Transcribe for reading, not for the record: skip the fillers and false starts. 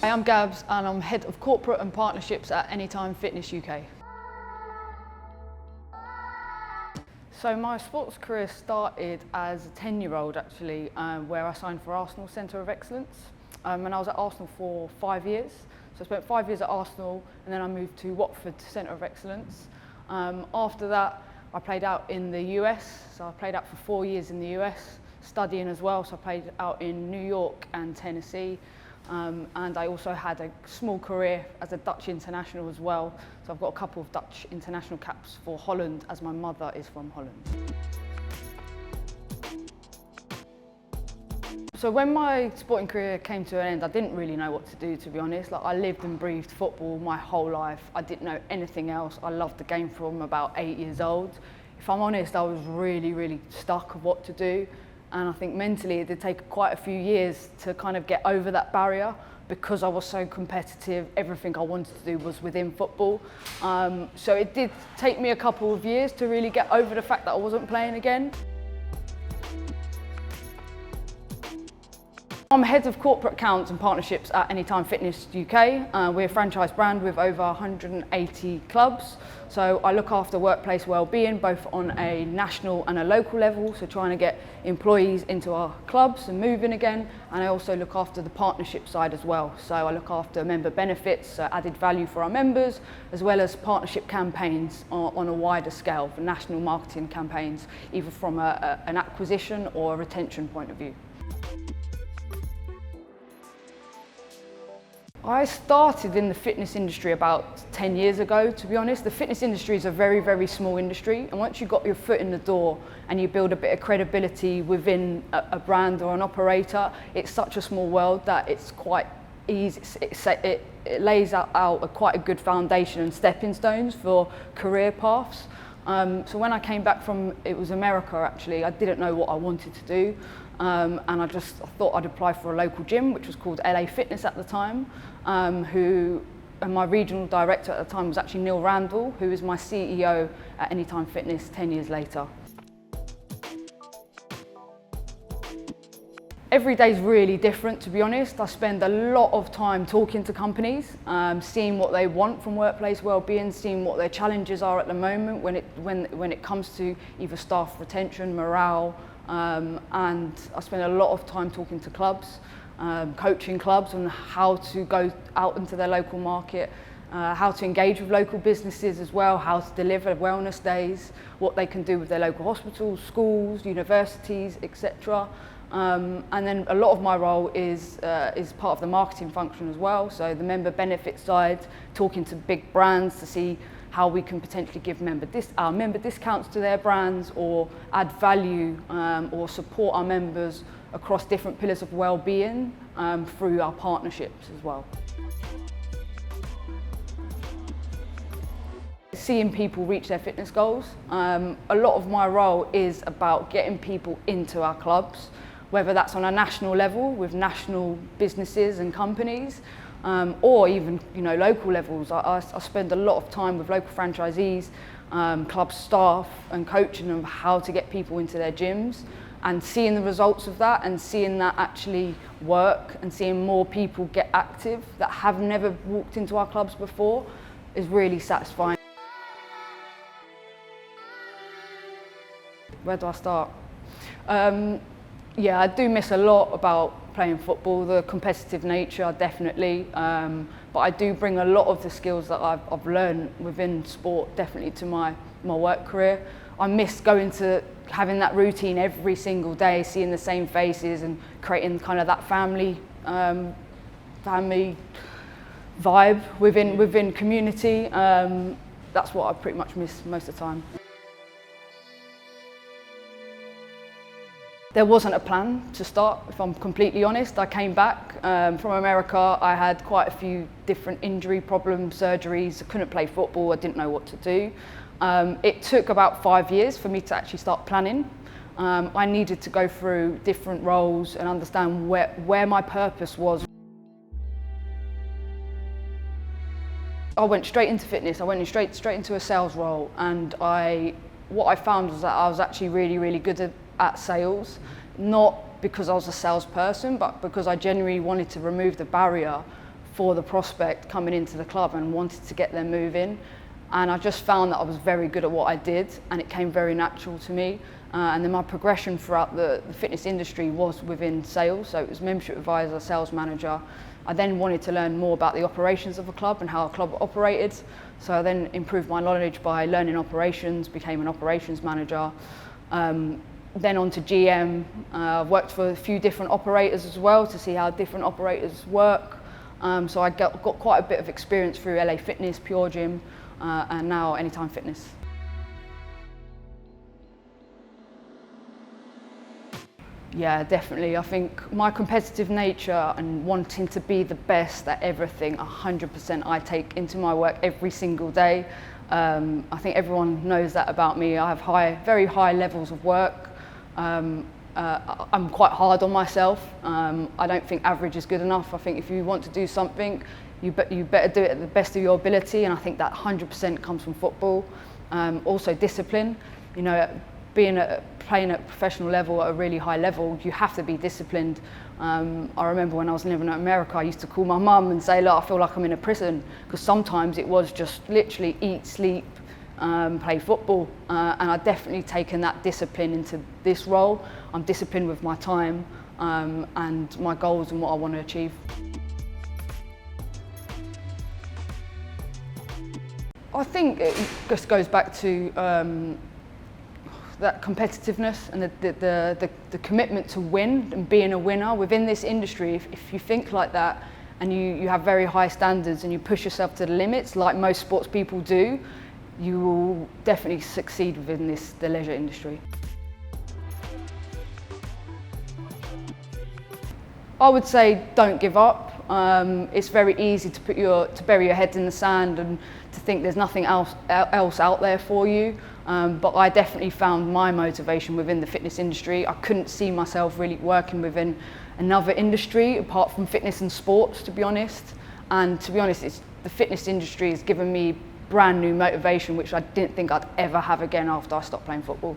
Hi, I'm Gabs and I'm Head of Corporate and Partnerships at Anytime Fitness UK. So my sports career started as a 10-year-old actually, where I signed for Arsenal Centre of Excellence. And I was at Arsenal for 5 years. So I spent 5 years at Arsenal and then I moved to Watford Centre of Excellence. After that, I played out in the US. So I played out for 4 years in the US, studying as well. So I played out in New York and Tennessee. And I also had a small career as a Dutch international as well. So I've got a couple of Dutch international caps for Holland, as my mother is from Holland. So when my sporting career came to an end, I didn't really know what to do, to be honest. Like, I lived and breathed football my whole life. I didn't know anything else. I loved the game from about 8 years old. If I'm honest, I was really stuck of what to do. And I think mentally it did take quite a few years to kind of get over that barrier, because I was so competitive. Everything I wanted to do was within football. So it did take me a couple of years to really get over the fact that I wasn't playing again. I'm Head of Corporate Accounts and Partnerships at Anytime Fitness UK. We're a franchise brand with over 180 clubs. So I look after workplace wellbeing, both on a national and a local level, so trying to get employees into our clubs and moving again. And I also look after the partnership side as well. So I look after member benefits, so added value for our members, as well as partnership campaigns on a wider scale, for national marketing campaigns, either from an acquisition or a retention point of view. I started in the fitness industry about 10 years ago, to be honest. The fitness industry is a very small industry, and once you've got your foot in the door and you build a bit of credibility within a brand or an operator, it's such a small world that it's quite easy. It lays out quite a good foundation and stepping stones for career paths. So when I came back from, it was America actually, I didn't know what I wanted to do. And I thought I'd apply for a local gym, which was called LA Fitness at the time, and my regional director at the time was actually Neil Randall, who is my CEO at Anytime Fitness 10 years later. Every day is really different, to be honest. I spend a lot of time talking to companies, seeing what they want from workplace wellbeing, seeing what their challenges are at the moment when it comes to either staff retention, morale, and I spend a lot of time talking to clubs, coaching clubs on how to go out into their local market, how to engage with local businesses as well, how to deliver wellness days, what they can do with their local hospitals, schools, universities, etc. And then a lot of my role is part of the marketing function as well. So the member benefit side, talking to big brands to see how we can potentially give our member discounts to their brands, or add value or support our members across different pillars of well-being through our partnerships as well. Seeing people reach their fitness goals. A lot of my role is about getting people into our clubs, whether that's on a national level with national businesses and companies, or even local levels. I spend a lot of time with local franchisees, club staff, and coaching them how to get people into their gyms, and seeing the results of that and seeing that actually work, and seeing more people get active that have never walked into our clubs before is really satisfying. Where do I start? Yeah, I do miss a lot about playing football, the competitive nature definitely, but I do bring a lot of the skills that I've learned within sport definitely to my work career. I miss having that routine every single day, seeing the same faces and creating kind of that family vibe within community. That's what I pretty much miss most of the time. There wasn't a plan to start, if I'm completely honest. I came back from America. I had quite a few different injury problems, surgeries. I couldn't play football. I didn't know what to do. It took about 5 years for me to actually start planning. I needed to go through different roles and understand where my purpose was. I went straight into fitness. I went straight into a sales role, and what I found was that I was actually really good at sales, not because I was a salesperson, but because I genuinely wanted to remove the barrier for the prospect coming into the club and wanted to get them moving. And I just found that I was very good at what I did, and it came very natural to me. And then my progression throughout the fitness industry was within sales, so it was membership advisor, sales manager. I then wanted to learn more about the operations of a club and how a club operated. So I then improved my knowledge by learning operations, became an operations manager. Then on to GM, worked for a few different operators as well to see how different operators work. So I got quite a bit of experience through LA Fitness, Pure Gym, and now Anytime Fitness. Yeah, definitely. I think my competitive nature and wanting to be the best at everything, 100% I take into my work every single day. I think everyone knows that about me. I have very high levels of work. I'm quite hard on myself. I don't think average is good enough. I think if you want to do something, you better do it at the best of your ability, and I think that 100% comes from football. Also discipline. You know, playing at a professional level at a really high level, you have to be disciplined. I remember when I was living in America, I used to call my mum and say, look, I feel like I'm in a prison, because sometimes it was just literally eat, sleep, play football. And I've definitely taken that discipline into this role. I'm disciplined with my time and my goals and what I want to achieve. I think it just goes back to that competitiveness and the commitment to win and being a winner within this industry. If you think like that and you have very high standards and you push yourself to the limits like most sports people do, you will definitely succeed within the leisure industry. I would say don't give up. It's very easy to bury your head in the sand and to think there's nothing else out there for you. But I definitely found my motivation within the fitness industry. I couldn't see myself really working within another industry apart from fitness and sports, to be honest. And to be honest, the fitness industry has given me brand new motivation, which I didn't think I'd ever have again after I stopped playing football.